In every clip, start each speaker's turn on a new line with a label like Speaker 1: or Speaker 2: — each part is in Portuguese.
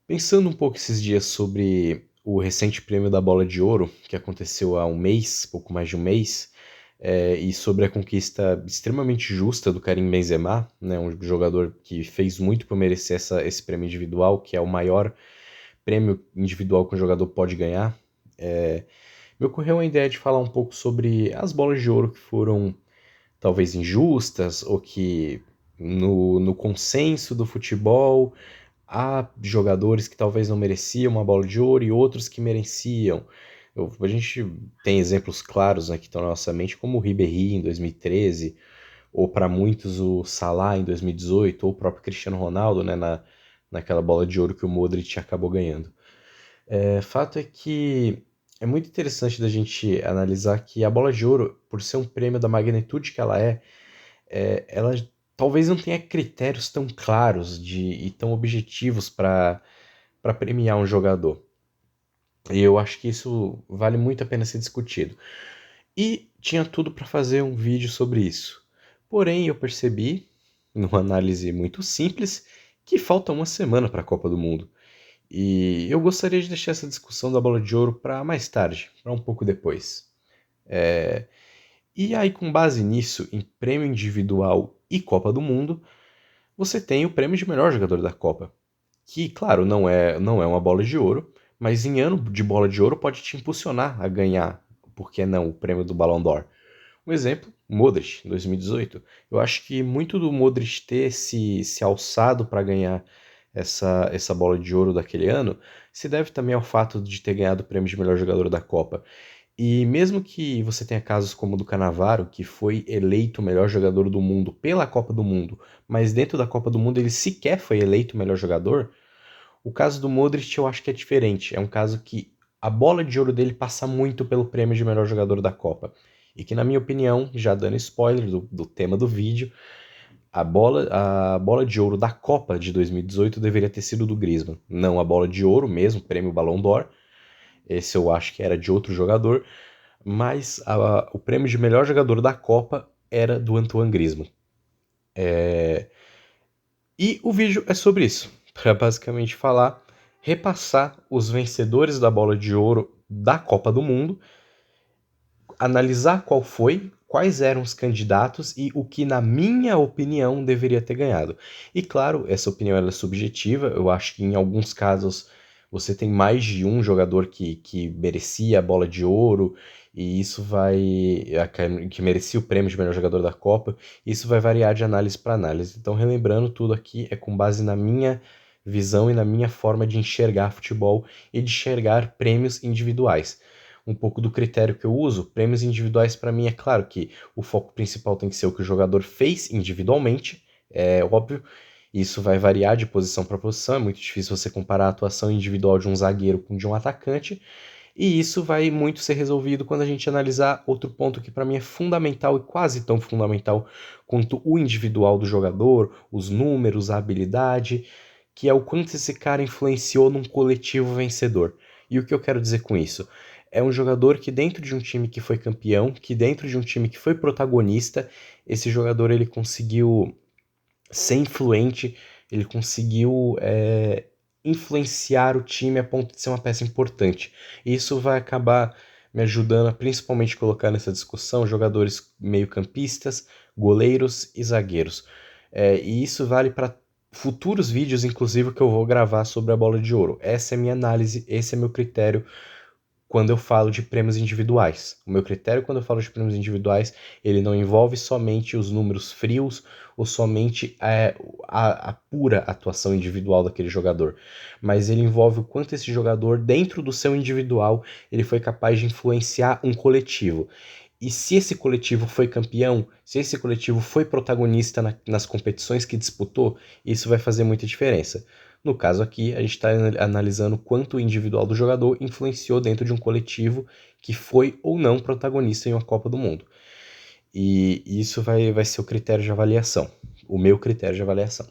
Speaker 1: Pensando um pouco esses dias sobre o recente prêmio da Bola de Ouro, que aconteceu há um mês, pouco mais de um mês, e sobre a conquista extremamente justa do Karim Benzema, né, um jogador que fez muito para merecer esse prêmio individual, que é o maior prêmio individual que um jogador pode ganhar. Me ocorreu a ideia de falar um pouco sobre as bolas de ouro que foram talvez injustas, ou que no consenso do futebol há jogadores que talvez não mereciam uma bola de ouro e outros que mereciam. A gente tem exemplos claros, né, que estão na nossa mente, como o Ribéry em 2013, ou para muitos o Salah em 2018, ou o próprio Cristiano Ronaldo, né, naquela bola de ouro que o Modric acabou ganhando. Fato é que é muito interessante da gente analisar que a bola de ouro, por ser um prêmio da magnitude que ela ela talvez não tenha critérios tão claros e tão objetivos para premiar um jogador. E eu acho que isso vale muito a pena ser discutido. E tinha tudo para fazer um vídeo sobre isso. Porém, eu percebi, numa análise muito simples, que falta uma semana para a Copa do Mundo. E eu gostaria de deixar essa discussão da bola de ouro para mais tarde, para um pouco depois. E aí, com base nisso, em prêmio individual e Copa do Mundo, você tem o prêmio de melhor jogador da Copa, que, claro, não é uma bola de ouro, mas em ano de bola de ouro pode te impulsionar a ganhar, por que não, o prêmio do Ballon d'Or. Um exemplo, Modric, em 2018. Eu acho que muito do Modric ter se alçado para ganhar essa bola de ouro daquele ano se deve também ao fato de ter ganhado o prêmio de melhor jogador da Copa. E mesmo que você tenha casos como o do Cannavaro, que foi eleito o melhor jogador do mundo pela Copa do Mundo, mas dentro da Copa do Mundo ele sequer foi eleito o melhor jogador, o caso do Modric eu acho que é diferente. É um caso que a bola de ouro dele passa muito pelo prêmio de melhor jogador da Copa. E que, na minha opinião, já dando spoiler do tema do vídeo, a bola de ouro da Copa de 2018 deveria ter sido do Griezmann. Não a bola de ouro mesmo, prêmio Ballon d'Or. Esse eu acho que era de outro jogador. Mas o prêmio de melhor jogador da Copa era do Antoine Griezmann. E o vídeo é sobre isso, para basicamente falar, repassar os vencedores da bola de ouro da Copa do Mundo, analisar qual foi, quais eram os candidatos e o que, na minha opinião, deveria ter ganhado. E claro, essa opinião é subjetiva, eu acho que em alguns casos você tem mais de um jogador que merecia a bola de ouro, e isso vai. Que merecia o prêmio de melhor jogador da Copa, isso vai variar de análise para análise. Então, relembrando, tudo aqui é com base na minha visão e na minha forma de enxergar futebol e de enxergar prêmios individuais. Um pouco do critério que eu uso, prêmios individuais para mim é claro que o foco principal tem que ser o que o jogador fez individualmente, é óbvio. Isso vai variar de posição para posição, é muito difícil você comparar a atuação individual de um zagueiro com de um atacante, e isso vai muito ser resolvido quando a gente analisar outro ponto que para mim é fundamental e quase tão fundamental quanto o individual do jogador, os números, a habilidade, que é o quanto esse cara influenciou num coletivo vencedor. E o que eu quero dizer com isso? É um jogador que dentro de um time que foi campeão, que dentro de um time que foi protagonista, esse jogador ele conseguiu ser influente, ele conseguiu influenciar o time a ponto de ser uma peça importante. E isso vai acabar me ajudando a principalmente colocar nessa discussão jogadores meio-campistas, goleiros e zagueiros. E isso vale para futuros vídeos, inclusive, que eu vou gravar sobre a bola de ouro. Essa é a minha análise, esse é meu critério quando eu falo de prêmios individuais. O meu critério quando eu falo de prêmios individuais, ele não envolve somente os números frios ou somente a pura atuação individual daquele jogador, mas ele envolve o quanto esse jogador, dentro do seu individual, ele foi capaz de influenciar um coletivo. E se esse coletivo foi campeão, se esse coletivo foi protagonista nas competições que disputou, isso vai fazer muita diferença. No caso aqui, a gente está analisando quanto o individual do jogador influenciou dentro de um coletivo que foi ou não protagonista em uma Copa do Mundo. E isso vai ser o critério de avaliação, o meu critério de avaliação.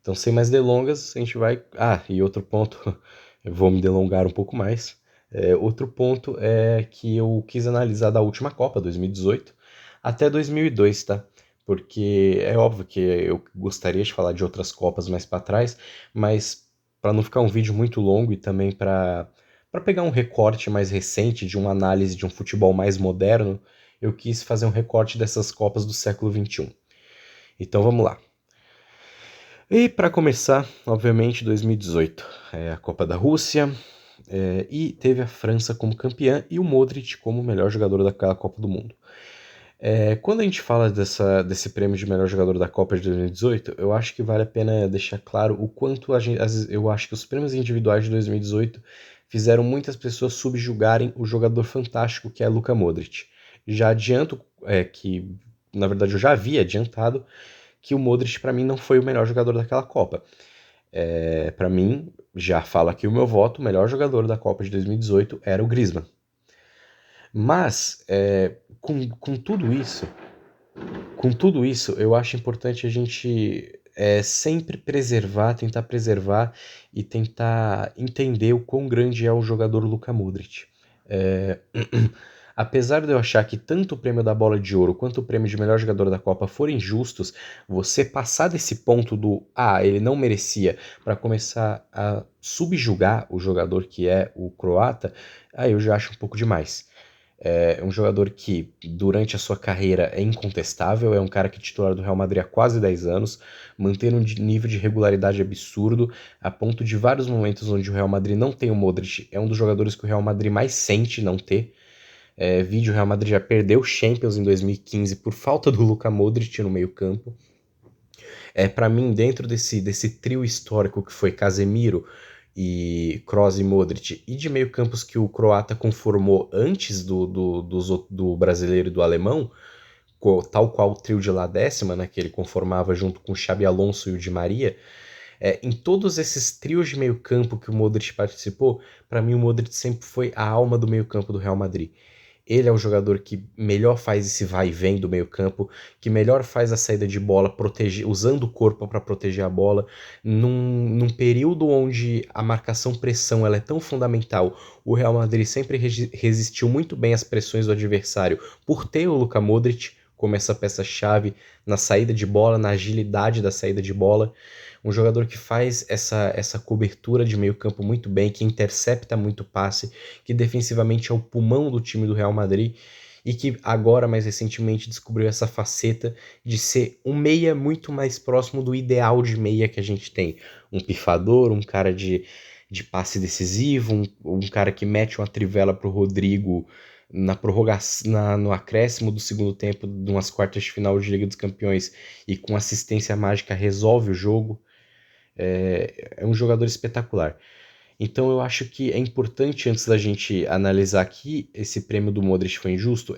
Speaker 1: Então, sem mais delongas, a gente vai. Ah, e outro ponto, eu vou me delongar um pouco mais. Outro ponto é que eu quis analisar da última Copa, 2018, até 2002, tá? Porque é óbvio que eu gostaria de falar de outras Copas mais para trás, mas para não ficar um vídeo muito longo e também para pegar um recorte mais recente de uma análise de um futebol mais moderno, eu quis fazer um recorte dessas Copas do século XXI. Então vamos lá. E para começar, obviamente, 2018, é a Copa da Rússia, e teve a França como campeã e o Modric como o melhor jogador daquela Copa do Mundo. Quando a gente fala desse prêmio de melhor jogador da Copa de 2018, eu acho que vale a pena deixar claro o quanto eu acho que os prêmios individuais de 2018 fizeram muitas pessoas subjugarem o jogador fantástico que é Luka Modric. Já adianto que, na verdade, eu já havia adiantado que o Modric, para mim, não foi o melhor jogador daquela Copa. Para mim, já falo aqui o meu voto, o melhor jogador da Copa de 2018 era o Griezmann. Mas, com tudo isso, eu acho importante a gente sempre tentar preservar e tentar entender o quão grande é o jogador Luka Modric. Apesar de eu achar que tanto o prêmio da Bola de Ouro quanto o prêmio de melhor jogador da Copa forem injustos, você passar desse ponto do ele não merecia, para começar a subjugar o jogador que é o croata, aí eu já acho um pouco demais. É um jogador que, durante a sua carreira, é incontestável, é um cara que é titular do Real Madrid há quase 10 anos, mantendo um nível de regularidade absurdo, a ponto de vários momentos onde o Real Madrid não tem o Modric, é um dos jogadores que o Real Madrid mais sente não ter. O Real Madrid já perdeu o Champions em 2015 por falta do Luka Modric no meio campo. Para mim, dentro desse trio histórico que foi Casemiro e Kroos e Modric, e de meio campos que o croata conformou antes do brasileiro e do alemão, tal qual o trio de La Décima, né, que ele conformava junto com o Xabi Alonso e o Di Maria, em todos esses trios de meio campo que o Modric participou, para mim o Modric sempre foi a alma do meio campo do Real Madrid. Ele é o jogador que melhor faz esse vai e vem do meio campo, que melhor faz a saída de bola, usando o corpo para proteger a bola, num período onde a marcação-pressão ela é tão fundamental. O Real Madrid sempre resistiu muito bem às pressões do adversário por ter o Luka Modric como essa peça-chave na saída de bola, na agilidade da saída de bola. Um jogador que faz essa cobertura de meio campo muito bem, que intercepta muito passe, que defensivamente é o pulmão do time do Real Madrid e que agora, mais recentemente, descobriu essa faceta de ser um meia muito mais próximo do ideal de meia que a gente tem. Um pifador, um cara de passe decisivo, um cara que mete uma trivela pro Rodrigo na prorrogação, no acréscimo do segundo tempo de umas quartas de final de Liga dos Campeões e com assistência mágica resolve o jogo. É um jogador espetacular. Então eu acho que é importante, antes da gente analisar aqui esse prêmio do Modric foi injusto,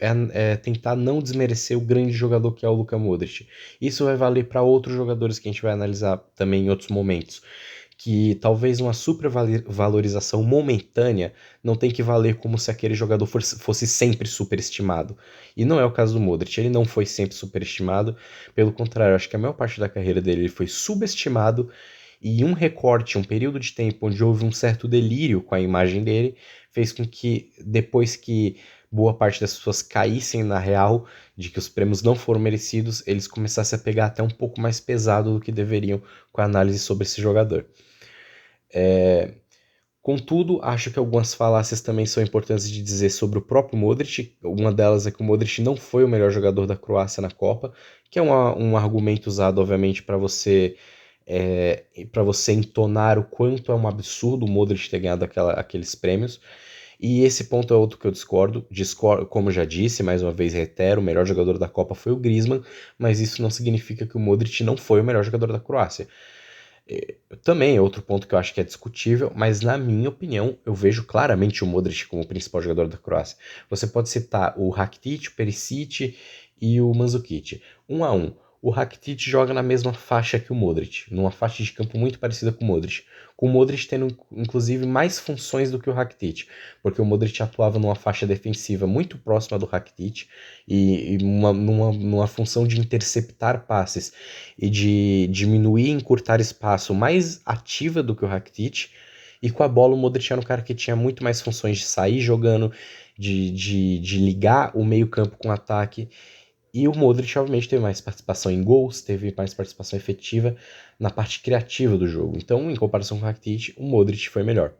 Speaker 1: tentar não desmerecer o grande jogador que é o Luka Modric. Isso vai valer para outros jogadores que a gente vai analisar também em outros momentos. Que talvez uma supervalorização momentânea não tem que valer como se aquele jogador fosse sempre superestimado. E não é o caso do Modric, ele não foi sempre superestimado, pelo contrário, acho que a maior parte da carreira dele ele foi subestimado e um recorte, um período de tempo onde houve um certo delírio com a imagem dele, fez com que, depois que boa parte das pessoas caíssem na real de que os prêmios não foram merecidos, eles começassem a pegar até um pouco mais pesado do que deveriam com a análise sobre esse jogador. Contudo, acho que algumas falácias também são importantes de dizer sobre o próprio Modric. Uma delas é que o Modric não foi o melhor jogador da Croácia na Copa, que é um argumento usado, obviamente, para você entonar o quanto é um absurdo o Modric ter ganhado aqueles prêmios. E esse ponto é outro que eu discordo. Como já disse, mais uma vez reitero, o melhor jogador da Copa foi o Griezmann, mas isso não significa que o Modric não foi o melhor jogador da Croácia. Também é outro ponto que eu acho que é discutível, mas na minha opinião, eu vejo claramente o Modric como o principal jogador da Croácia. Você pode citar o Rakitic, o Perisic e o Mandzukic. Um a um. O Rakitic joga na mesma faixa que o Modric, numa faixa de campo muito parecida com o Modric. Com o Modric tendo, inclusive, mais funções do que o Rakitic, porque o Modric atuava numa faixa defensiva muito próxima do Rakitic e numa função de interceptar passes e de diminuir e encurtar espaço mais ativa do que o Rakitic. E com a bola o Modric era um cara que tinha muito mais funções de sair jogando, de ligar o meio campo com o ataque. E o Modric, obviamente, teve mais participação em gols, teve mais participação efetiva na parte criativa do jogo. Então, em comparação com o Rakitic, o Modric foi melhor.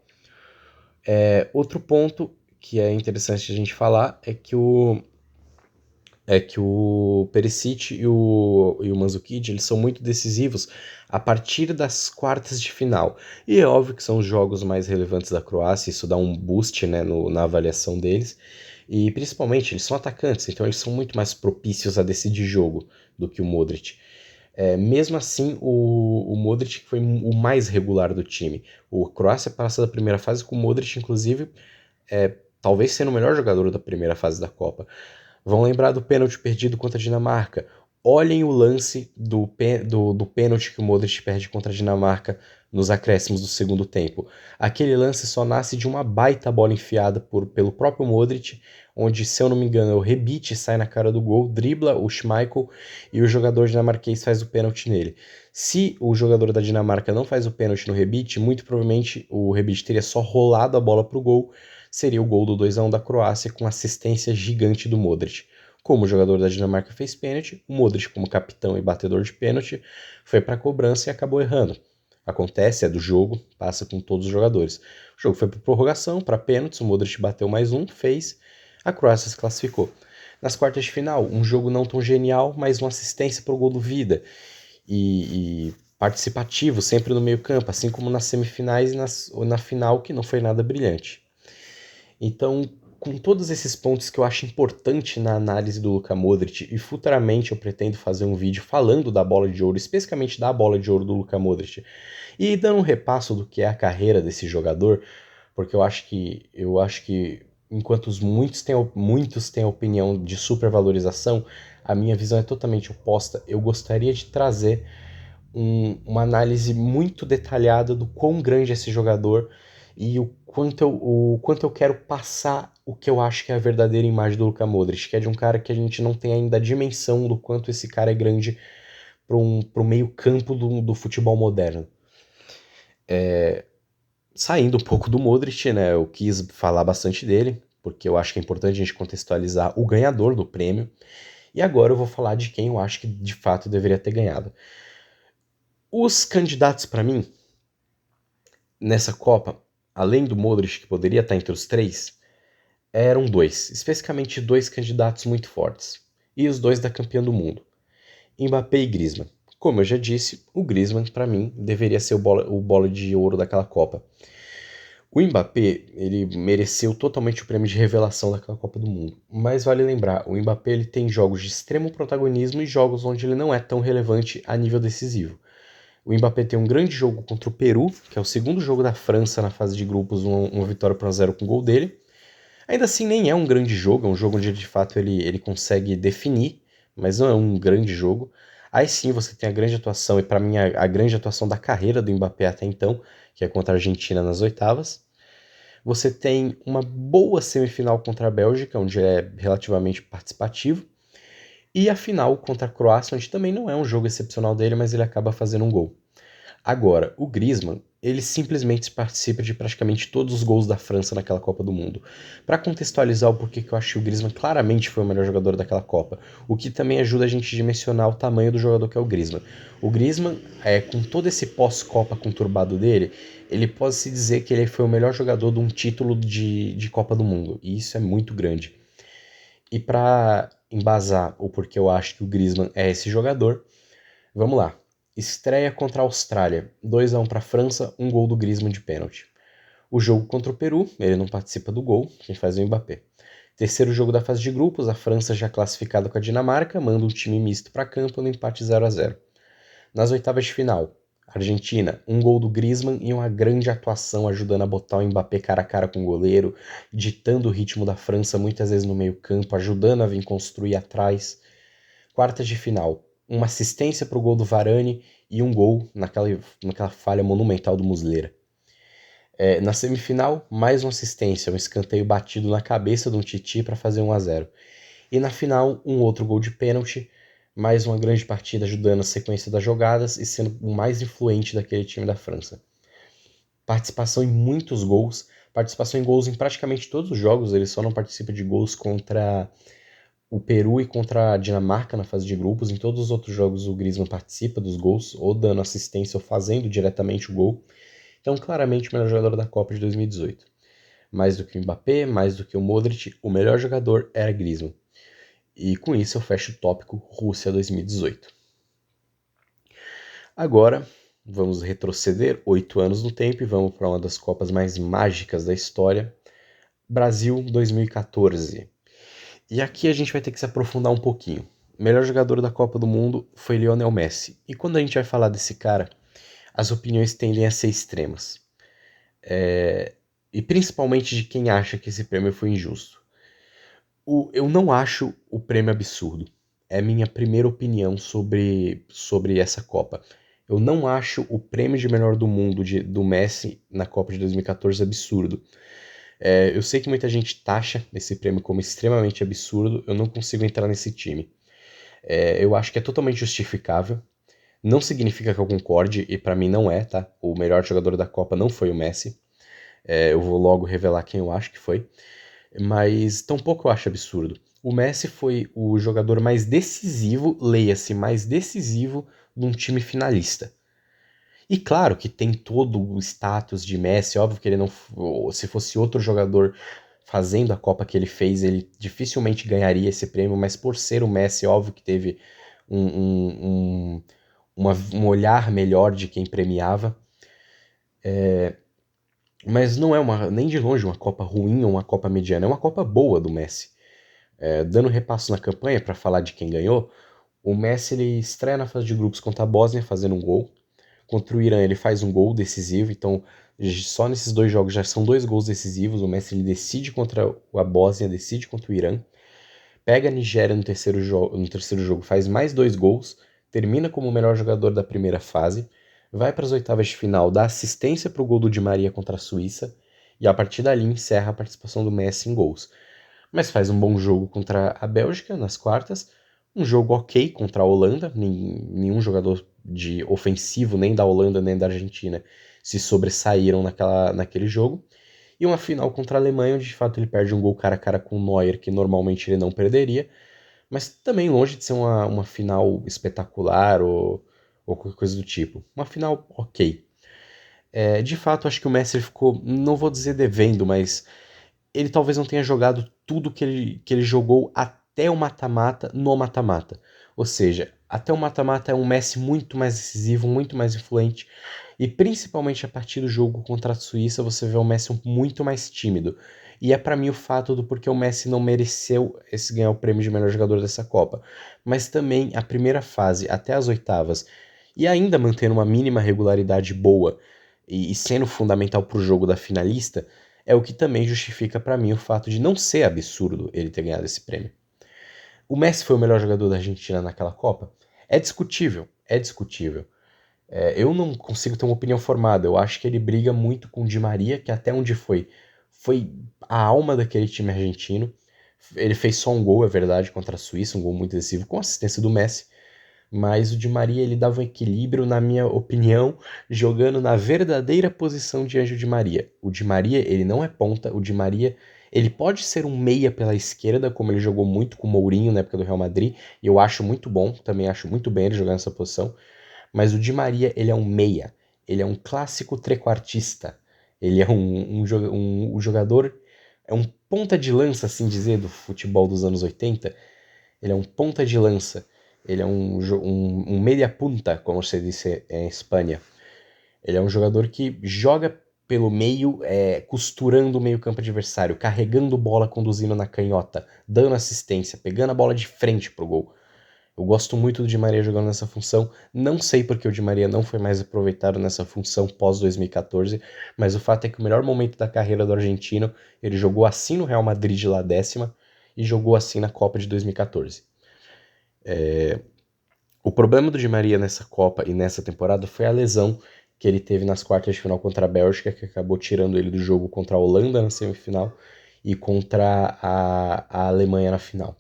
Speaker 1: Outro ponto que é interessante a gente falar é que o Perisic e o Mandzukic, eles são muito decisivos a partir das quartas de final. E é óbvio que são os jogos mais relevantes da Croácia, isso dá um boost, né, na avaliação deles. E principalmente, eles são atacantes, então eles são muito mais propícios a decidir jogo do que o Modric. Mesmo assim, o Modric foi o mais regular do time. O Croácia passa da primeira fase com o Modric, inclusive, talvez sendo o melhor jogador da primeira fase da Copa. Vão lembrar do pênalti perdido contra a Dinamarca. Olhem o lance do pênalti que o Modric perde contra a Dinamarca nos acréscimos do segundo tempo. Aquele lance só nasce de uma baita bola enfiada pelo próprio Modric, onde, se eu não me engano, o Rebic sai na cara do gol, dribla o Schmeichel e o jogador dinamarquês faz o pênalti nele. Se o jogador da Dinamarca não faz o pênalti no Rebic, muito provavelmente o Rebic teria só rolado a bola para o gol, seria o gol do 2-1 da Croácia com assistência gigante do Modric. Como o jogador da Dinamarca fez pênalti, o Modric, como capitão e batedor de pênalti, foi para a cobrança e acabou errando. Acontece, é do jogo, passa com todos os jogadores. O jogo foi para prorrogação, para pênaltis, o Modric bateu mais um, fez, a Croácia se classificou. Nas quartas de final, um jogo não tão genial, mas uma assistência para o gol do Vida. E participativo, sempre no meio campo, assim como nas semifinais e na final, que não foi nada brilhante. Então, com todos esses pontos que eu acho importante na análise do Luka Modric, e futuramente eu pretendo fazer um vídeo falando da bola de ouro, especificamente da bola de ouro do Luka Modric, e dando um repasso do que é a carreira desse jogador, porque eu acho que enquanto muitos têm a opinião de supervalorização, a minha visão é totalmente oposta. Eu gostaria de trazer uma análise muito detalhada do quão grande é esse jogador e o quanto eu quero passar o que eu acho que é a verdadeira imagem do Luka Modric, que é de um cara que a gente não tem ainda a dimensão do quanto esse cara é grande para o meio campo do futebol moderno. Saindo um pouco do Modric, né, eu quis falar bastante dele, porque eu acho que é importante a gente contextualizar o ganhador do prêmio, e agora eu vou falar de quem eu acho que de fato deveria ter ganhado. Os candidatos para mim nessa Copa, além do Modric, que poderia estar entre os três, eram dois, especificamente dois candidatos muito fortes, e os dois da campeã do mundo, Mbappé e Griezmann. Como eu já disse, o Griezmann, para mim, deveria ser o bola de ouro daquela Copa. O Mbappé, ele mereceu totalmente o prêmio de revelação daquela Copa do Mundo. Mas vale lembrar, o Mbappé ele tem jogos de extremo protagonismo e jogos onde ele não é tão relevante a nível decisivo. O Mbappé tem um grande jogo contra o Peru, que é o segundo jogo da França na fase de grupos, uma vitória por 1-0 com o gol dele. Ainda assim, nem é um grande jogo, é um jogo onde de fato ele consegue definir, mas não é um grande jogo. Aí sim você tem a grande atuação, e para mim a grande atuação da carreira do Mbappé até então, que é contra a Argentina nas oitavas. Você tem uma boa semifinal contra a Bélgica, onde é relativamente participativo. E a final contra a Croácia, onde também não é um jogo excepcional dele, mas ele acaba fazendo um gol. Agora, o Griezmann, ele simplesmente participa de praticamente todos os gols da França naquela Copa do Mundo. Para contextualizar o porquê que eu acho que o Griezmann claramente foi o melhor jogador daquela Copa, o que também ajuda a gente a dimensionar o tamanho do jogador que é o Griezmann. O Griezmann, com todo esse pós-Copa conturbado dele, ele pode se dizer que ele foi o melhor jogador de um título de Copa do Mundo, e isso é muito grande. E para embasar o porquê eu acho que o Griezmann é esse jogador, vamos lá. Estreia contra a Austrália, 2-1 para a França, um gol do Griezmann de pênalti. O jogo contra o Peru, ele não participa do gol, quem faz é o Mbappé. Terceiro jogo da fase de grupos, a França já classificada com a Dinamarca, manda um time misto para campo no empate 0-0. Nas oitavas de final, Argentina, um gol do Griezmann e uma grande atuação ajudando a botar o Mbappé cara a cara com o goleiro, ditando o ritmo da França muitas vezes no meio campo, ajudando a vir construir atrás. Quartas de final, uma assistência para o gol do Varane e um gol naquela falha monumental do Muslera. Na semifinal, mais uma assistência, um escanteio batido na cabeça de um Titi para fazer 1-0. E na final, um outro gol de pênalti, mais uma grande partida ajudando a sequência das jogadas e sendo o mais influente daquele time da França. Participação em muitos gols, participação em gols em praticamente todos os jogos, ele só não participa de gols contra o Peru e contra a Dinamarca na fase de grupos. Em todos os outros jogos o Griezmann participa dos gols, ou dando assistência ou fazendo diretamente o gol. Então, claramente o melhor jogador da Copa de 2018. Mais do que o Mbappé, mais do que o Modric, o melhor jogador era Griezmann. E com isso eu fecho o tópico Rússia 2018. Agora, vamos retroceder 8 anos no tempo e vamos para uma das Copas mais mágicas da história, Brasil 2014. E aqui a gente vai ter que se aprofundar um pouquinho. O melhor jogador da Copa do Mundo foi Lionel Messi. E quando a gente vai falar desse cara, as opiniões tendem a ser extremas. E principalmente de quem acha que esse prêmio foi injusto. Eu não acho o prêmio absurdo. É minha primeira opinião sobre essa Copa. Eu não acho o prêmio de melhor do mundo do Messi na Copa de 2014 absurdo. Eu sei que muita gente taxa esse prêmio como extremamente absurdo, eu não consigo entrar nesse time. Eu acho que é totalmente justificável. Não significa que eu concorde, e pra mim não é, tá? O melhor jogador da Copa não foi o Messi. Eu vou logo revelar quem eu acho que foi. Mas tampouco eu acho absurdo. O Messi foi o jogador mais decisivo, leia-se, mais decisivo de um time finalista. E claro que tem todo o status de Messi, óbvio que ele não. Se fosse outro jogador fazendo a Copa que ele fez, ele dificilmente ganharia esse prêmio, mas por ser o Messi, óbvio que teve um olhar melhor de quem premiava. Mas não é nem de longe uma Copa ruim ou uma Copa mediana, é uma Copa boa do Messi. Dando repasso na campanha para falar de quem ganhou, o Messi ele estreia na fase de grupos contra a Bósnia fazendo um gol. Contra o Irã ele faz um gol decisivo, então só nesses 2 jogos já são 2 gols decisivos. O Messi ele decide contra a Bósnia, decide contra o Irã. Pega a Nigéria no terceiro jogo, faz mais 2 gols, termina como o melhor jogador da primeira fase, vai para as oitavas de final, dá assistência para o gol do Di Maria contra a Suíça, e a partir dali encerra a participação do Messi em gols. Mas faz um bom jogo contra a Bélgica nas quartas, um jogo ok contra a Holanda, nenhum jogador de ofensivo, nem da Holanda nem da Argentina, se sobressaíram naquele jogo. E uma final contra a Alemanha, onde de fato ele perde um gol cara a cara com o Neuer, que normalmente ele não perderia, mas também longe de ser uma final espetacular ou qualquer coisa do tipo. Uma final ok. De fato, acho que o Messi ficou, não vou dizer devendo, mas ele talvez não tenha jogado tudo que ele jogou até o mata-mata no mata-mata. Ou seja, até o mata-mata é um Messi muito mais decisivo, muito mais influente. E principalmente a partir do jogo contra a Suíça, você vê o Messi muito mais tímido. E é para mim o fato do porquê o Messi não mereceu ganhar o prêmio de melhor jogador dessa Copa. Mas também a primeira fase, até as oitavas, e ainda mantendo uma mínima regularidade boa e sendo fundamental para o jogo da finalista, é o que também justifica para mim o fato de não ser absurdo ele ter ganhado esse prêmio. O Messi foi o melhor jogador da Argentina naquela Copa? É discutível, é discutível. Eu não consigo ter uma opinião formada. Eu acho que ele briga muito com o Di Maria, que até onde foi a alma daquele time argentino. Ele fez só um gol, é verdade, contra a Suíça, um gol muito decisivo, com assistência do Messi. Mas o Di Maria ele dava um equilíbrio, na minha opinião, jogando na verdadeira posição de Anjo Di Maria. O Di Maria ele não é ponta, o Di Maria ele pode ser um meia pela esquerda, como ele jogou muito com o Mourinho na época do Real Madrid, e eu acho muito bom, também acho muito bem ele jogar nessa posição. Mas o Di Maria ele é um meia, ele é um clássico trequartista, ele é um jogador, é um ponta de lança, assim dizer, do futebol dos anos 80. Ele é um ponta de lança. Ele é um media punta, como se diz em Espanha. Ele é um jogador que joga pelo meio, costurando o meio-campo adversário, carregando bola, conduzindo na canhota, dando assistência, pegando a bola de frente pro gol. Eu gosto muito do Di Maria jogando nessa função. Não sei porque o Di Maria não foi mais aproveitado nessa função pós 2014, mas o fato é que o melhor momento da carreira do argentino, ele jogou assim no Real Madrid lá 10ª e jogou assim na Copa de 2014. O problema do Di Maria nessa Copa e nessa temporada foi a lesão que ele teve nas quartas de final contra a Bélgica, que acabou tirando ele do jogo contra a Holanda na semifinal e contra a Alemanha na final.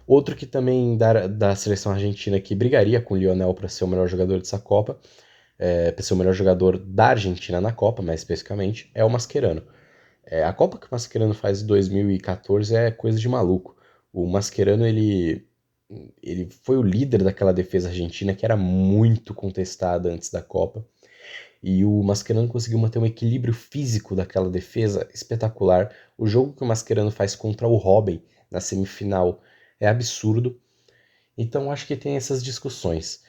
Speaker 1: Outro que também da seleção argentina que brigaria com o Lionel para ser o melhor jogador dessa Copa, para ser o melhor jogador da Argentina na Copa, mais especificamente, é o Mascherano. A Copa que o Mascherano faz em 2014 é coisa de maluco. O Mascherano, ele foi o líder daquela defesa argentina que era muito contestada antes da Copa. E o Mascherano conseguiu manter um equilíbrio físico daquela defesa espetacular. O jogo que o Mascherano faz contra o Robben na semifinal é absurdo. Então acho que tem essas discussões.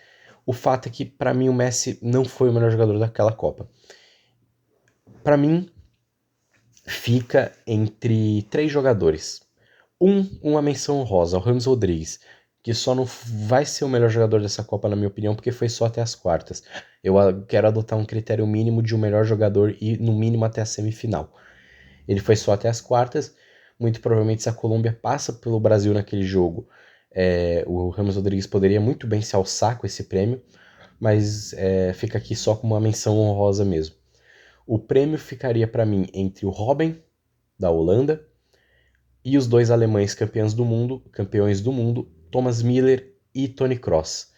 Speaker 1: O fato é que, para mim, o Messi não foi o melhor jogador daquela Copa. Para mim, fica entre três jogadores. Uma menção honrosa, o Ramos Rodrigues, que só não vai ser o melhor jogador dessa Copa, na minha opinião, porque foi só até as quartas. Eu quero adotar um critério mínimo de um melhor jogador e, no mínimo, até a semifinal. Ele foi só até as quartas. Muito provavelmente, se a Colômbia passa pelo Brasil naquele jogo, o Ramos Rodrigues poderia muito bem se alçar com esse prêmio, mas fica aqui só como uma menção honrosa mesmo. O prêmio ficaria para mim entre o Robben, da Holanda, e os dois alemães campeões do mundo, Thomas Müller e Toni Kroos.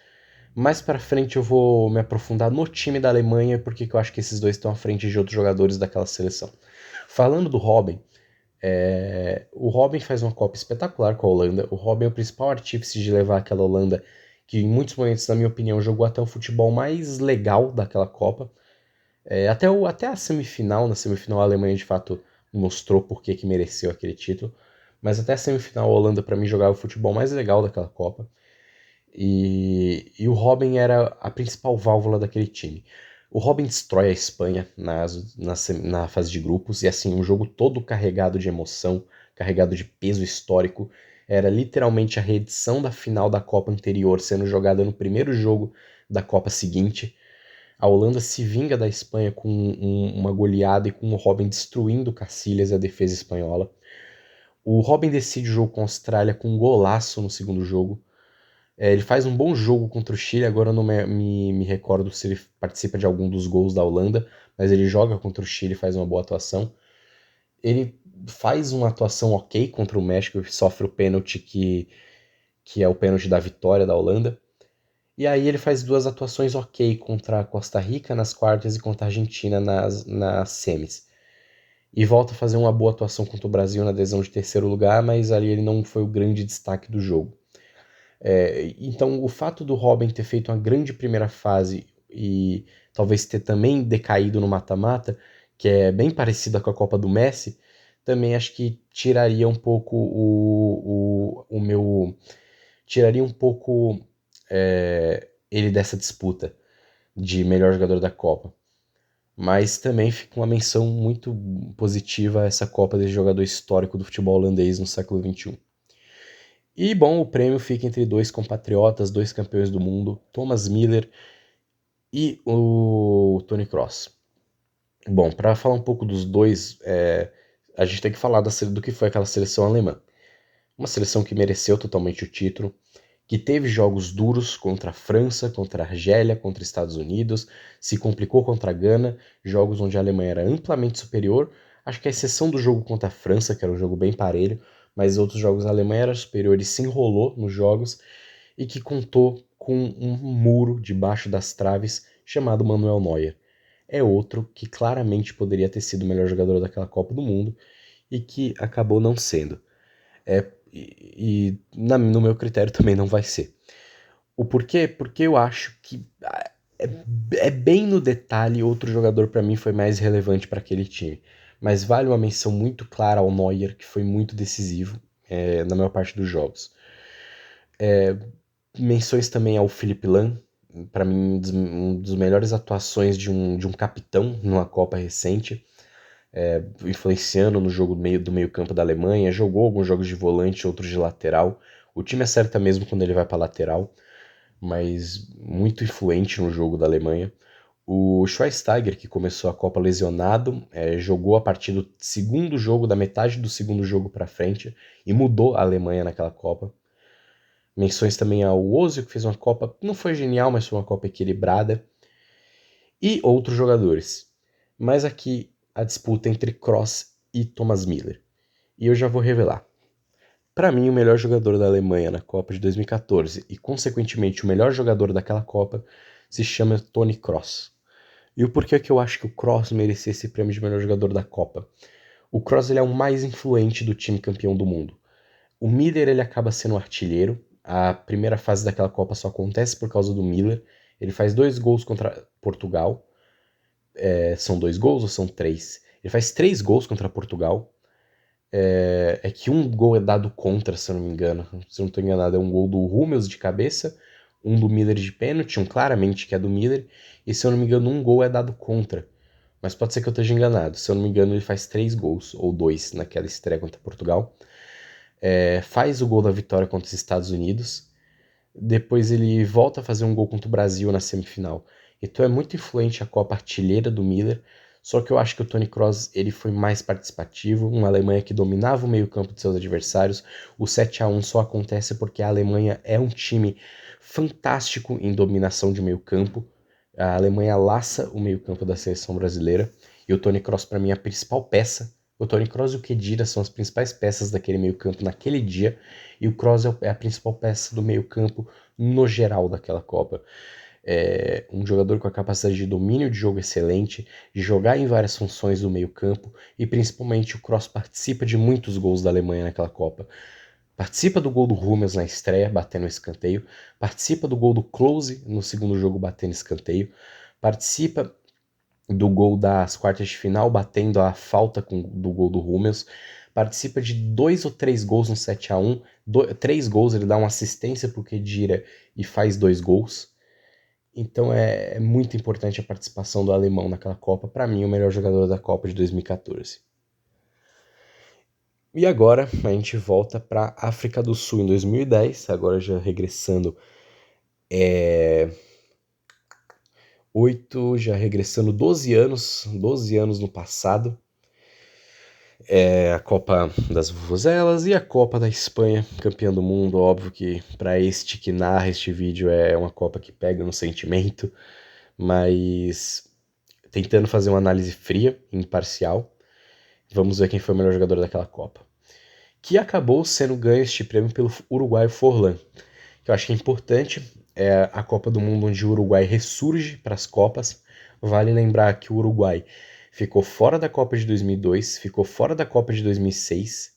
Speaker 1: Mais para frente eu vou me aprofundar no time da Alemanha, porque eu acho que esses dois estão à frente de outros jogadores daquela seleção. Falando do Robben, o Robben faz uma Copa espetacular com a Holanda. O Robben é o principal artífice de levar aquela Holanda, que em muitos momentos, na minha opinião, jogou até o futebol mais legal daquela Copa. Até a semifinal, na semifinal a Alemanha de fato mostrou por que mereceu aquele título, mas até a semifinal a Holanda para mim jogava o futebol mais legal daquela Copa, e o Robben era a principal válvula daquele time. O Robben destrói a Espanha na fase de grupos, e assim, um jogo todo carregado de emoção, carregado de peso histórico, era literalmente a reedição da final da Copa anterior sendo jogada no primeiro jogo da Copa seguinte. A Holanda se vinga da Espanha com uma goleada e com o Robben destruindo Cacilhas e a defesa espanhola. O Robben decide o jogo com a Austrália com um golaço no segundo jogo. Ele faz um bom jogo contra o Chile, agora eu não me recordo se ele participa de algum dos gols da Holanda, mas ele joga contra o Chile e faz uma boa atuação. Ele faz uma atuação ok contra o México e sofre o pênalti que é o pênalti da vitória da Holanda. E aí ele faz duas atuações ok contra a Costa Rica nas quartas e contra a Argentina nas semis. E volta a fazer uma boa atuação contra o Brasil na adesão de terceiro lugar, mas ali ele não foi o grande destaque do jogo. Então o fato do Robben ter feito uma grande primeira fase e talvez ter também decaído no mata-mata, que é bem parecida com a Copa do Messi, também acho que tiraria um pouco o meu... Tiraria um pouco ele dessa disputa de melhor jogador da Copa. Mas também fica uma menção muito positiva a essa Copa desse jogador histórico do futebol holandês no século XXI. E, bom, o prêmio fica entre dois compatriotas, dois campeões do mundo, Thomas Müller e o Toni Kroos. Bom, para falar um pouco dos dois, a gente tem que falar do que foi aquela seleção alemã. Uma seleção que mereceu totalmente o título, que teve jogos duros contra a França, contra a Argélia, contra os Estados Unidos, se complicou contra a Gana, jogos onde a Alemanha era amplamente superior, acho que a exceção do jogo contra a França, que era um jogo bem parelho, mas outros jogos a Alemanha era superior e se enrolou nos jogos, e que contou com um muro debaixo das traves chamado Manuel Neuer. É outro que claramente poderia ter sido o melhor jogador daquela Copa do Mundo e que acabou não sendo. No meu critério também não vai ser. O porquê? Porque eu acho que é, é bem no detalhe outro jogador para mim foi mais relevante para aquele time. Mas vale uma menção muito clara ao Neuer, que foi muito decisivo na maior parte dos jogos. Menções também ao Philipp Lahm, para mim um dos melhores atuações de um capitão numa Copa recente, influenciando no jogo do meio campo da Alemanha, jogou alguns jogos de volante, outros de lateral. O time acerta mesmo quando ele vai para lateral, mas muito influente no jogo da Alemanha. O Schweinsteiger, que começou a Copa lesionado, jogou a partir do segundo jogo, da metade do segundo jogo para frente, e mudou a Alemanha naquela Copa. Menções também ao Ozil, que fez uma Copa, não foi genial, mas foi uma Copa equilibrada. E outros jogadores. Mas aqui a disputa entre Kroos e Thomas Müller. E eu já vou revelar. Para mim, o melhor jogador da Alemanha na Copa de 2014 e, consequentemente, o melhor jogador daquela Copa se chama Toni Kroos. E o porquê que eu acho que o Kroos merecia esse prêmio de melhor jogador da Copa? O Kroos ele é o mais influente do time campeão do mundo. O Miller ele acaba sendo um artilheiro. A primeira fase daquela Copa só acontece por causa do Miller. Ele faz 2 gols contra Portugal. São 2 gols ou são 3? Ele faz 3 gols contra Portugal. É que um gol é dado contra, se eu não me engano. Se eu não estou enganado, é um gol do Hummels de cabeça, um do Miller de pênalti, um claramente que é do Miller, e se eu não me engano, um gol é dado contra. Mas pode ser que eu esteja enganado. Se eu não me engano, ele faz 3 gols, ou 2, naquela estreia contra Portugal. Faz o gol da vitória contra os Estados Unidos. Depois ele volta a fazer um gol contra o Brasil na semifinal. Então é muito influente a Copa artilheira do Miller. Só que eu acho que o Toni Kroos ele foi mais participativo, uma Alemanha que dominava o meio-campo de seus adversários. O 7-1 só acontece porque a Alemanha é um time fantástico em dominação de meio-campo. A Alemanha laça o meio-campo da seleção brasileira e o Toni Kroos para mim é a principal peça. O Toni Kroos e o Khedira são as principais peças daquele meio-campo naquele dia, e o Kroos é a principal peça do meio-campo no geral daquela Copa. É um jogador com a capacidade de domínio de jogo excelente, de jogar em várias funções do meio-campo, e principalmente o Kroos participa de muitos gols da Alemanha naquela Copa. Participa do gol do Hummels na estreia, batendo escanteio, participa do gol do Klose no segundo jogo, batendo escanteio, participa do gol das quartas de final, batendo a falta do gol do Hummels, participa de 2 ou 3 gols no 7-1, 3 gols, ele dá uma assistência pro Khedira e faz 2 gols. Então é muito importante a participação do alemão naquela Copa, para mim o melhor jogador da Copa de 2014. E agora a gente volta para África do Sul em 2010, agora já regressando 12 anos no passado. A Copa das Vuvuzelas e a Copa da Espanha, campeã do mundo. Óbvio que para este que narra este vídeo é uma Copa que pega no sentimento, mas tentando fazer uma análise fria, imparcial, vamos ver quem foi o melhor jogador daquela Copa. Que acabou sendo ganho este prêmio pelo uruguaio Forlán, que eu acho que é importante. É a Copa do Mundo onde o Uruguai ressurge para as Copas. Vale lembrar que o Uruguai ficou fora da Copa de 2002, ficou fora da Copa de 2006.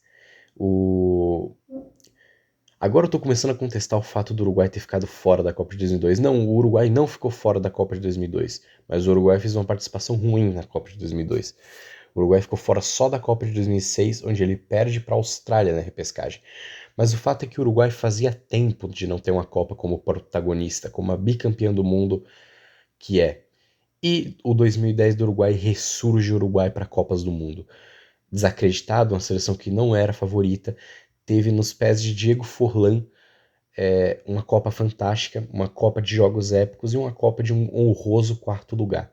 Speaker 1: Agora eu tô começando a contestar o fato do Uruguai ter ficado fora da Copa de 2002. Não, o Uruguai não ficou fora da Copa de 2002, mas o Uruguai fez uma participação ruim na Copa de 2002. O Uruguai ficou fora só da Copa de 2006, onde ele perde para a Austrália na repescagem. Mas o fato é que o Uruguai fazia tempo de não ter uma Copa como protagonista, como a bicampeã do mundo que é. E o 2010 do Uruguai ressurge o Uruguai para Copas do Mundo. Desacreditado, uma seleção que não era favorita, teve nos pés de Diego Forlán uma Copa fantástica, uma Copa de jogos épicos e uma Copa de um honroso 4º lugar.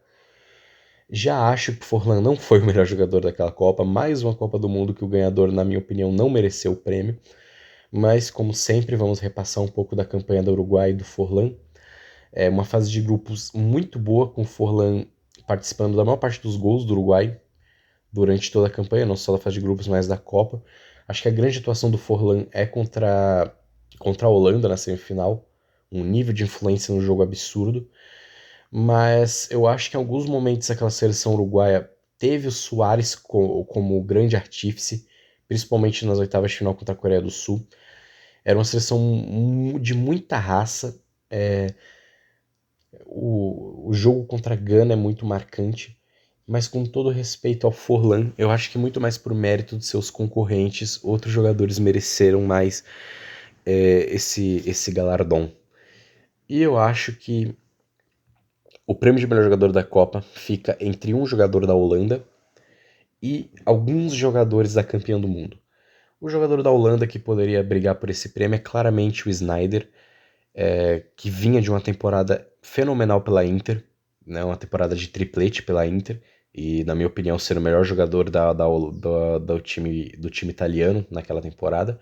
Speaker 1: Já acho que o Forlán não foi o melhor jogador daquela Copa, mais uma Copa do Mundo que o ganhador, na minha opinião, não mereceu o prêmio. Mas, como sempre, vamos repassar um pouco da campanha do Uruguai e do Forlán. É uma fase de grupos muito boa, com o Forlán participando da maior parte dos gols do Uruguai durante toda a campanha, não só da fase de grupos, mas da Copa. Acho que a grande atuação do Forlán é contra a Holanda na semifinal, um nível de influência no jogo absurdo. Mas eu acho que em alguns momentos aquela seleção uruguaia teve o Suárez como grande artífice, principalmente nas oitavas de final contra a Coreia do Sul. Era uma seleção de muita raça. O jogo contra a Gana é muito marcante, mas com todo respeito ao Forlán, eu acho que muito mais por mérito de seus concorrentes, outros jogadores mereceram mais esse galardão. E eu acho que o prêmio de melhor jogador da Copa fica entre um jogador da Holanda e alguns jogadores da campeã do mundo. O jogador da Holanda que poderia brigar por esse prêmio é claramente o Sneijder, que vinha de uma temporada fenomenal pela Inter, né, uma temporada de triplete pela Inter, e na minha opinião ser o melhor jogador do time italiano naquela temporada,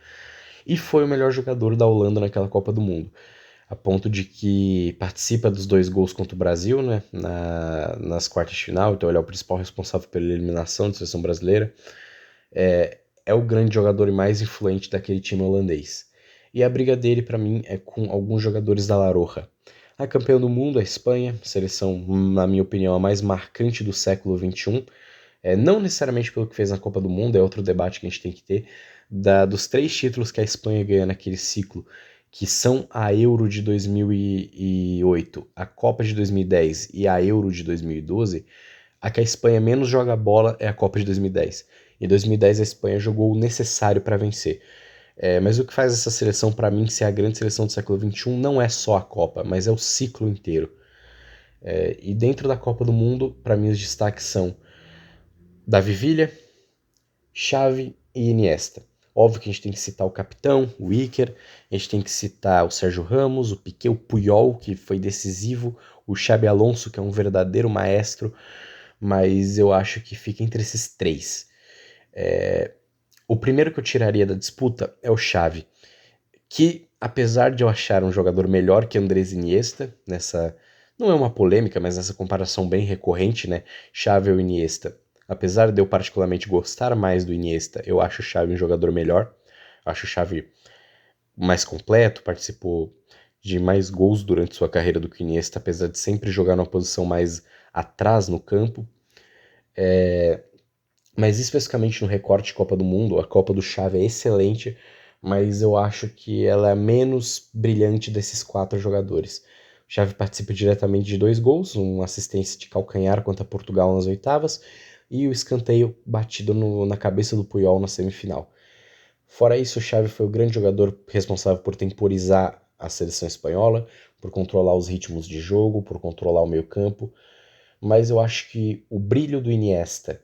Speaker 1: e foi o melhor jogador da Holanda naquela Copa do Mundo, a ponto de que participa dos 2 gols contra o Brasil, né, nas quartas de final, então ele é o principal responsável pela eliminação da seleção brasileira. É o grande jogador e mais influente daquele time holandês. E a briga dele, para mim, é com alguns jogadores da La Roja. A campeã do mundo, a Espanha, seleção, na minha opinião, a mais marcante do século XXI. Não necessariamente pelo que fez na Copa do Mundo, é outro debate que a gente tem que ter, dos 3 títulos que a Espanha ganha naquele ciclo, que são a Euro de 2008, a Copa de 2010 e a Euro de 2012, a que a Espanha menos joga bola é a Copa de 2010. Em 2010 a Espanha jogou o necessário para vencer. Mas o que faz essa seleção, para mim, ser a grande seleção do século XXI não é só a Copa, mas é o ciclo inteiro. E dentro da Copa do Mundo, para mim, os destaques são Davi Villa, Xavi e Iniesta. Óbvio que a gente tem que citar o capitão, o Iker, a gente tem que citar o Sérgio Ramos, o Piqué, o Puyol, que foi decisivo, o Xabi Alonso, que é um verdadeiro maestro, mas eu acho que fica entre esses 3. O primeiro que eu tiraria da disputa é o Xavi, que apesar de eu achar um jogador melhor que Andrés Iniesta, não é uma polêmica, mas nessa comparação bem recorrente, né, Xavi ou Iniesta, apesar de eu particularmente gostar mais do Iniesta, eu acho o Xavi um jogador melhor, acho o Xavi mais completo, participou de mais gols durante sua carreira do que o Iniesta, apesar de sempre jogar numa posição mais atrás no campo. Mas especificamente no recorte Copa do Mundo, a Copa do Xavi é excelente, mas eu acho que ela é a menos brilhante desses 4 jogadores. O Xavi participa diretamente de 2 gols, uma assistência de calcanhar contra Portugal nas oitavas e o escanteio batido na cabeça do Puyol na semifinal. Fora isso, o Xavi foi o grande jogador responsável por temporizar a seleção espanhola, por controlar os ritmos de jogo, por controlar o meio-campo, mas eu acho que o brilho do Iniesta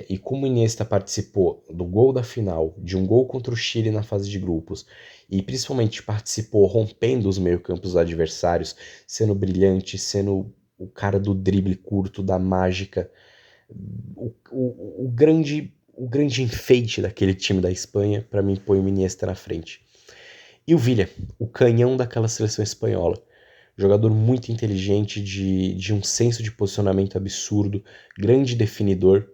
Speaker 1: e como o Iniesta participou do gol da final, de um gol contra o Chile na fase de grupos, e principalmente participou rompendo os meio-campos adversários, sendo brilhante, sendo o cara do drible curto, da mágica, o grande enfeite daquele time da Espanha, para mim põe o Iniesta na frente. E o Villa, o canhão daquela seleção espanhola. Jogador muito inteligente, de um senso de posicionamento absurdo, grande definidor,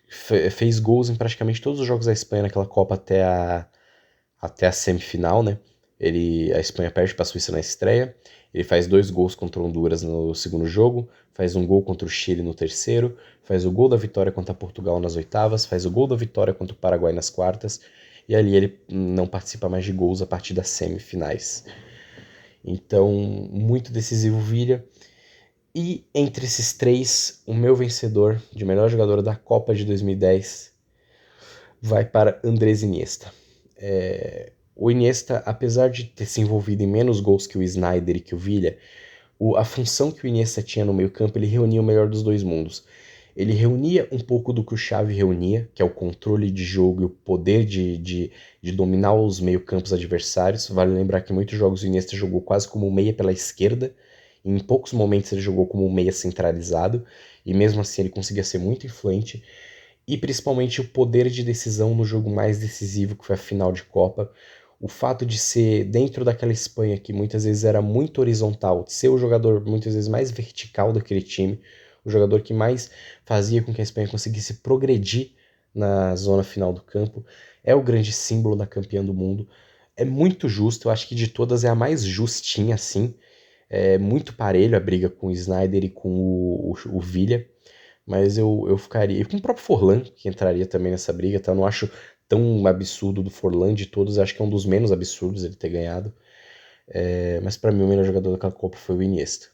Speaker 1: fez gols em praticamente todos os jogos da Espanha naquela Copa até a semifinal, né? A Espanha perde para a Suíça na estreia, ele faz 2 gols contra Honduras no segundo jogo, faz um gol contra o Chile no terceiro, faz o gol da vitória contra Portugal nas oitavas, faz o gol da vitória contra o Paraguai nas quartas, e ali ele não participa mais de gols a partir das semifinais. Então, muito decisivo Villa. E entre esses 3, o meu vencedor de melhor jogador da Copa de 2010 vai para Andrés Iniesta. O Iniesta, apesar de ter se envolvido em menos gols que o Sneijder e que o Villa, a função que o Iniesta tinha no meio-campo, ele reunia o melhor dos 2 mundos. Ele reunia um pouco do que o Xavi reunia, que é o controle de jogo e o poder de dominar os meio-campos adversários. Vale lembrar que em muitos jogos o Iniesta jogou quase como um meia pela esquerda, e em poucos momentos ele jogou como um meia centralizado, e mesmo assim ele conseguia ser muito influente. E principalmente o poder de decisão no jogo mais decisivo, que foi a final de Copa. O fato de ser dentro daquela Espanha que muitas vezes era muito horizontal, de ser o jogador muitas vezes mais vertical daquele time, o jogador que mais fazia com que a Espanha conseguisse progredir na zona final do campo, é o grande símbolo da campeã do mundo. É muito justo, eu acho que de todas é a mais justinha, assim. É muito parelho a briga com o Sneijder e com o Villa, mas eu ficaria. E com o próprio Forlan, que entraria também nessa briga, tá? Eu não acho tão absurdo do Forlan de todos, acho que é um dos menos absurdos ele ter ganhado. Mas para mim o melhor jogador daquela Copa foi o Iniesta.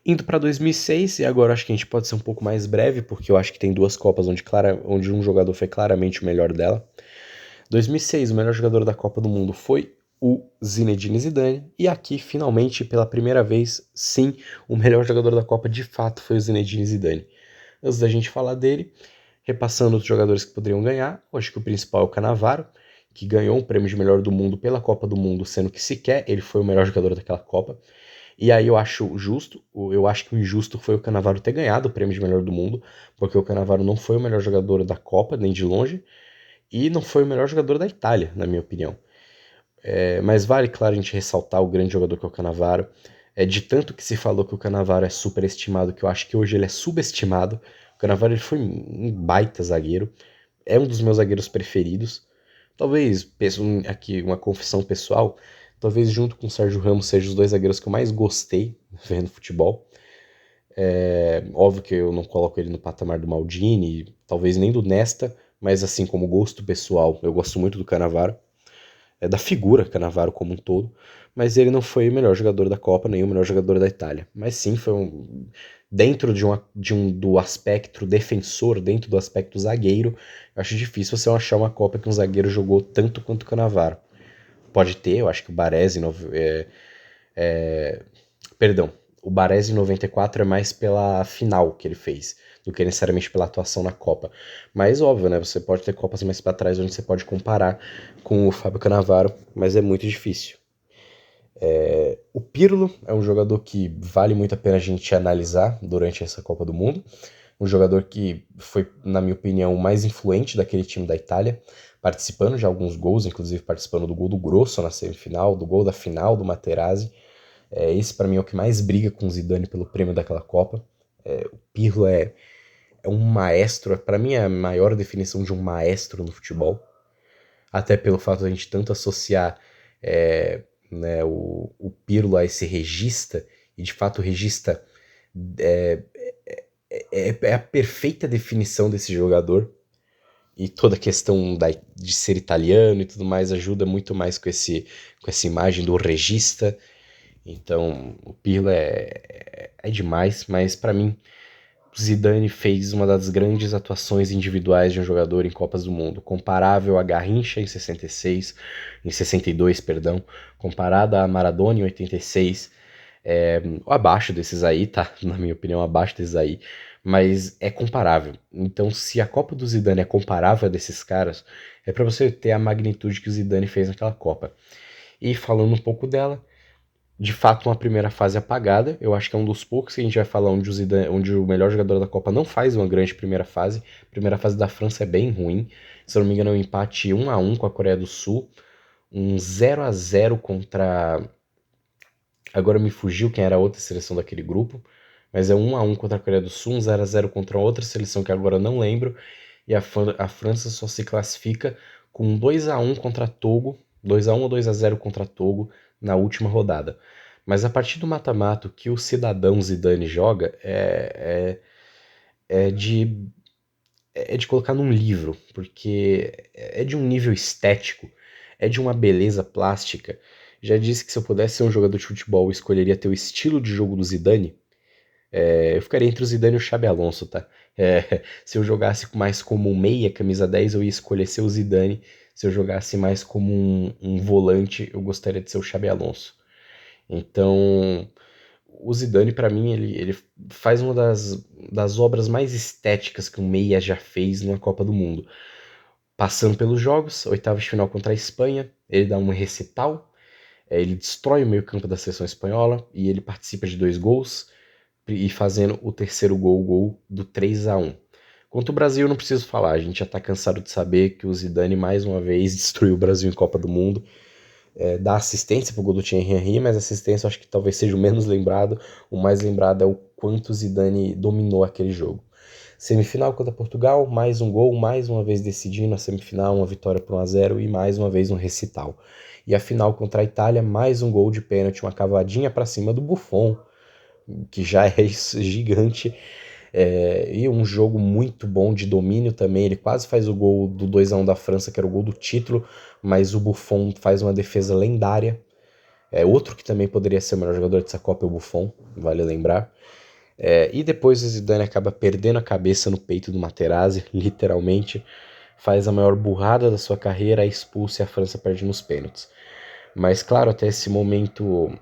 Speaker 1: Indo para 2006, e agora acho que a gente pode ser um pouco mais breve, porque eu acho que tem 2 Copas onde um jogador foi claramente o melhor dela. 2006, o melhor jogador da Copa do Mundo foi o Zinedine Zidane, e aqui, finalmente, pela primeira vez, sim, o melhor jogador da Copa de fato foi o Zinedine Zidane. Antes da gente falar dele, repassando os jogadores que poderiam ganhar, eu acho que o principal é o Cannavaro, que ganhou o prêmio de melhor do mundo pela Copa do Mundo, sendo que sequer ele foi o melhor jogador daquela Copa. E aí eu acho justo, eu acho que o injusto foi o Cannavaro ter ganhado o prêmio de melhor do mundo, porque o Cannavaro não foi o melhor jogador da Copa, nem de longe, e não foi o melhor jogador da Itália, na minha opinião. Mas vale, claro, a gente ressaltar o grande jogador que é o Cannavaro. De tanto que se falou que o Cannavaro é superestimado, que eu acho que hoje ele é subestimado. O Cannavaro ele foi um baita zagueiro, é um dos meus zagueiros preferidos. Talvez, aqui uma confissão pessoal, talvez junto com o Sérgio Ramos seja os 2 zagueiros que eu mais gostei vendo futebol. Óbvio que eu não coloco ele no patamar do Maldini, talvez nem do Nesta, mas assim, como gosto pessoal, eu gosto muito do Cannavaro, da figura Cannavaro como um todo, mas ele não foi o melhor jogador da Copa, nem o melhor jogador da Itália. Mas sim, foi dentro do aspecto defensor, dentro do aspecto zagueiro, eu acho difícil você achar uma Copa que um zagueiro jogou tanto quanto o Cannavaro. Pode ter, eu acho que o Baresi, perdão, o Baresi em 94 é mais pela final que ele fez, do que necessariamente pela atuação na Copa. Mas óbvio, né? Você pode ter Copas mais para trás onde você pode comparar com o Fábio Cannavaro, mas é muito difícil. O Pirlo é um jogador que vale muito a pena a gente analisar durante essa Copa do Mundo. Um jogador que foi, na minha opinião, o mais influente daquele time da Itália, participando de alguns gols, inclusive participando do gol do Grosso na semifinal, do gol da final do Materazzi. Esse para mim é o que mais briga com o Zidane pelo prêmio daquela Copa. O Pirlo é um maestro, para mim é a maior definição de um maestro no futebol, até pelo fato de a gente tanto associar né, o Pirlo a esse regista, e de fato o regista é, é a perfeita definição desse jogador, e toda a questão de ser italiano e tudo mais ajuda muito mais com essa imagem do regista. Então, o Pirlo é demais, mas para mim, o Zidane fez uma das grandes atuações individuais de um jogador em Copas do Mundo, comparável a Garrincha em 66, em 62, perdão, comparada a Maradona em 86, abaixo desses aí, tá? Na minha opinião, abaixo desses aí, mas é comparável. Então, se a Copa do Zidane é comparável a desses caras, é para você ter a magnitude que o Zidane fez naquela Copa. E falando um pouco dela, de fato uma primeira fase apagada. Eu acho que é um dos poucos que a gente vai falar onde o melhor jogador da Copa não faz uma grande primeira fase. A primeira fase da França é bem ruim. Se eu não me engano, é um empate 1-1 com a Coreia do Sul. Um 0-0 contra. Agora me fugiu quem era a outra seleção daquele grupo. Mas é 1-1 contra a Coreia do Sul, um 0-0 contra outra seleção que agora não lembro. E a França só se classifica com um 2-1 contra Togo. 2-1 ou 2-0 contra Togo na última rodada. Mas a partir do mata-mata que o cidadão Zidane joga é de, é de colocar num livro, porque é de um nível estético, é de uma beleza plástica. Já disse que se eu pudesse ser um jogador de futebol, eu escolheria ter o estilo de jogo do Zidane. Eu ficaria entre o Zidane e o Xabi Alonso, tá? Se eu jogasse mais como um meia, camisa 10, eu ia escolher ser o Zidane. Se eu jogasse mais como um volante, eu gostaria de ser o Xabi Alonso. Então, o Zidane, para mim, ele faz uma das obras mais estéticas que um meia já fez numa Copa do Mundo. Passando pelos jogos, oitavas de final contra a Espanha, ele dá um recital, ele destrói o meio-campo da seleção espanhola e ele participa de 2 gols e fazendo o terceiro gol, o gol do 3-1. Quanto ao Brasil, não preciso falar, a gente já tá cansado de saber que o Zidane mais uma vez destruiu o Brasil em Copa do Mundo. Dá assistência pro gol do Thierry Henry, mas assistência eu acho que talvez seja o menos lembrado. O mais lembrado é o quanto o Zidane dominou aquele jogo. Semifinal contra Portugal, mais um gol, mais uma vez decidindo a semifinal, uma vitória por 1-0 e mais uma vez um recital. E a final contra a Itália, mais um gol de pênalti, uma cavadinha para cima do Buffon, que já é gigante, e um jogo muito bom de domínio também. Ele quase faz o gol do 2-1 da França, que era o gol do título, mas o Buffon faz uma defesa lendária. Outro que também poderia ser o melhor jogador dessa Copa é o Buffon, vale lembrar. E depois o Zidane acaba perdendo a cabeça no peito do Materazzi, literalmente. Faz a maior burrada da sua carreira, expulsa e a França perde nos pênaltis. Mas claro, até esse momento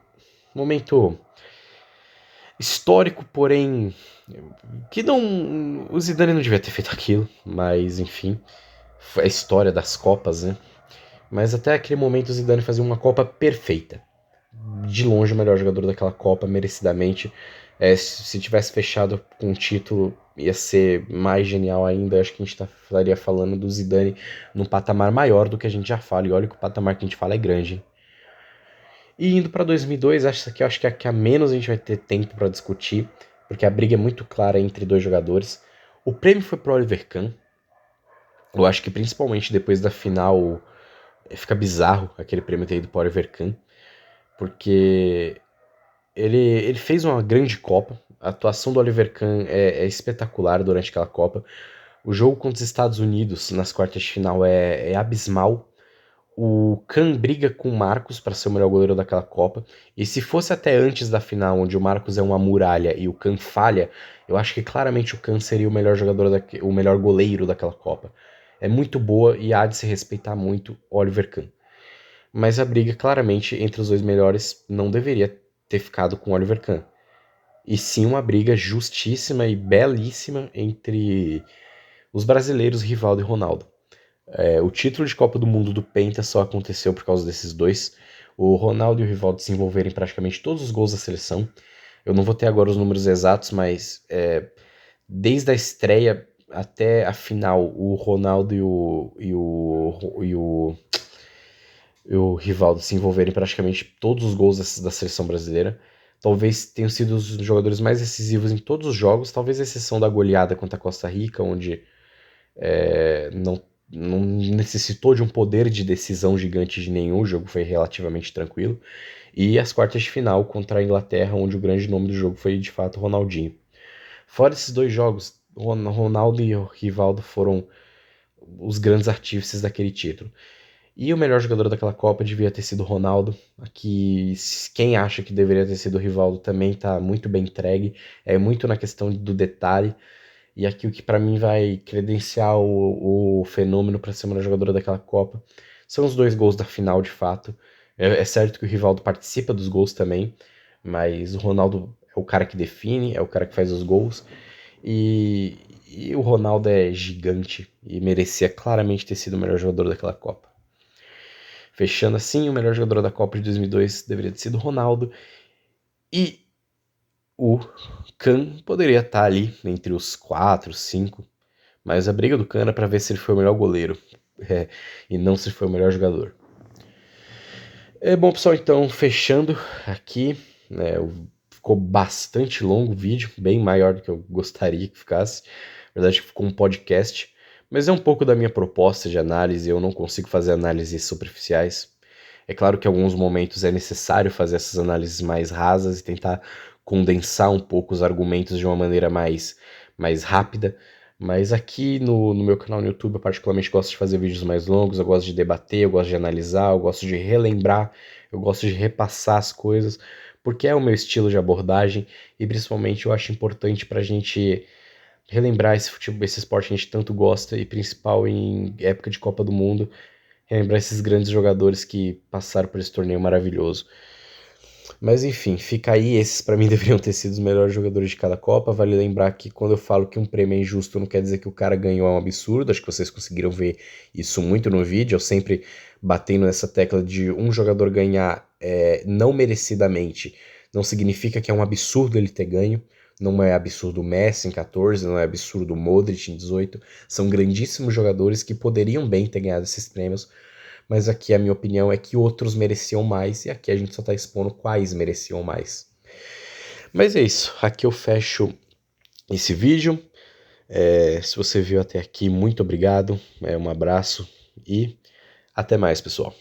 Speaker 1: histórico, porém que não, o Zidane não devia ter feito aquilo, mas enfim, foi a história das Copas, né? Mas até aquele momento o Zidane fazia uma Copa perfeita, de longe o melhor jogador daquela Copa, merecidamente. Se tivesse fechado com um título, ia ser mais genial ainda. Acho que a gente estaria falando do Zidane num patamar maior do que a gente já fala, e olha que o patamar que a gente fala é grande, hein? E indo para 2002, acho que é a que a menos a gente vai ter tempo para discutir, porque a briga é muito clara entre dois jogadores. O prêmio foi pro Oliver Kahn. Eu acho que principalmente depois da final fica bizarro aquele prêmio ter ido pro Oliver Kahn, porque Ele fez uma grande Copa. A atuação do Oliver Kahn é espetacular durante aquela Copa. O jogo contra os Estados Unidos nas quartas de final é abismal. O Kahn briga com o Marcos para ser o melhor goleiro daquela Copa. E se fosse até antes da final, onde o Marcos é uma muralha e o Kahn falha, eu acho que claramente o Kahn seria o melhor jogador, o melhor goleiro daquela Copa. É muito boa e há de se respeitar muito Oliver Kahn. Mas a briga claramente entre os dois melhores não deveria ter ficado com Oliver Kahn. E sim uma briga justíssima e belíssima entre os brasileiros Rivaldo e Ronaldo. O título de Copa do Mundo do Penta só aconteceu por causa desses dois. O Ronaldo e o Rivaldo se envolveram em praticamente todos os gols da seleção. Eu não vou ter agora os números exatos, mas desde a estreia até a final, o Ronaldo e o Rivaldo se envolveram em praticamente todos os gols da seleção brasileira. Talvez tenham sido os jogadores mais decisivos em todos os jogos, talvez a exceção da goleada contra a Costa Rica, onde não necessitou de um poder de decisão gigante de nenhum, o jogo foi relativamente tranquilo. E as quartas de final contra a Inglaterra, onde o grande nome do jogo foi de fato Ronaldinho. Fora esses dois jogos, Ronaldo e o Rivaldo foram os grandes artífices daquele título. E o melhor jogador daquela Copa devia ter sido o Ronaldo. Aqui, quem acha que deveria ter sido o Rivaldo também está muito bem entregue. É muito na questão do detalhe. E aqui o que para mim vai credenciar o fenômeno para ser o melhor jogador daquela Copa são os dois gols da final, de fato. É certo que o Rivaldo participa dos gols também, mas o Ronaldo é o cara que define, é o cara que faz os gols. E o Ronaldo é gigante e merecia claramente ter sido o melhor jogador daquela Copa. Fechando assim, o melhor jogador da Copa de 2002 deveria ter sido o Ronaldo. E o Kahn poderia estar ali entre os 4, 5. Mas a briga do Kahn era para ver se ele foi o melhor goleiro. E não se foi o melhor jogador. Bom, pessoal, então, fechando aqui. Ficou bastante longo o vídeo, bem maior do que eu gostaria que ficasse. Na verdade, ficou um podcast. Mas é um pouco da minha proposta de análise, eu não consigo fazer análises superficiais. É claro que em alguns momentos é necessário fazer essas análises mais rasas e tentar condensar um pouco os argumentos de uma maneira mais rápida, mas aqui no meu canal no YouTube eu particularmente gosto de fazer vídeos mais longos, eu gosto de debater, eu gosto de analisar, eu gosto de relembrar, eu gosto de repassar as coisas, porque é o meu estilo de abordagem e principalmente eu acho importante pra gente relembrar esse futebol, esse esporte que a gente tanto gosta e principal em época de Copa do Mundo, relembrar esses grandes jogadores que passaram por esse torneio maravilhoso. Mas enfim, fica aí, esses pra mim deveriam ter sido os melhores jogadores de cada Copa. Vale lembrar que quando eu falo que um prêmio é injusto, não quer dizer que o cara ganhou é um absurdo. Acho que vocês conseguiram ver isso muito no vídeo. Eu sempre batendo nessa tecla de um jogador ganhar não merecidamente. Não significa que é um absurdo ele ter ganho. Não é absurdo o Messi em 14, não é absurdo o Modric em 18. São grandíssimos jogadores que poderiam bem ter ganhado esses prêmios, mas aqui a minha opinião é que outros mereciam mais, e aqui a gente só tá expondo quais mereciam mais. Mas é isso, aqui eu fecho esse vídeo. Se você viu até aqui, muito obrigado, um abraço e até mais, pessoal.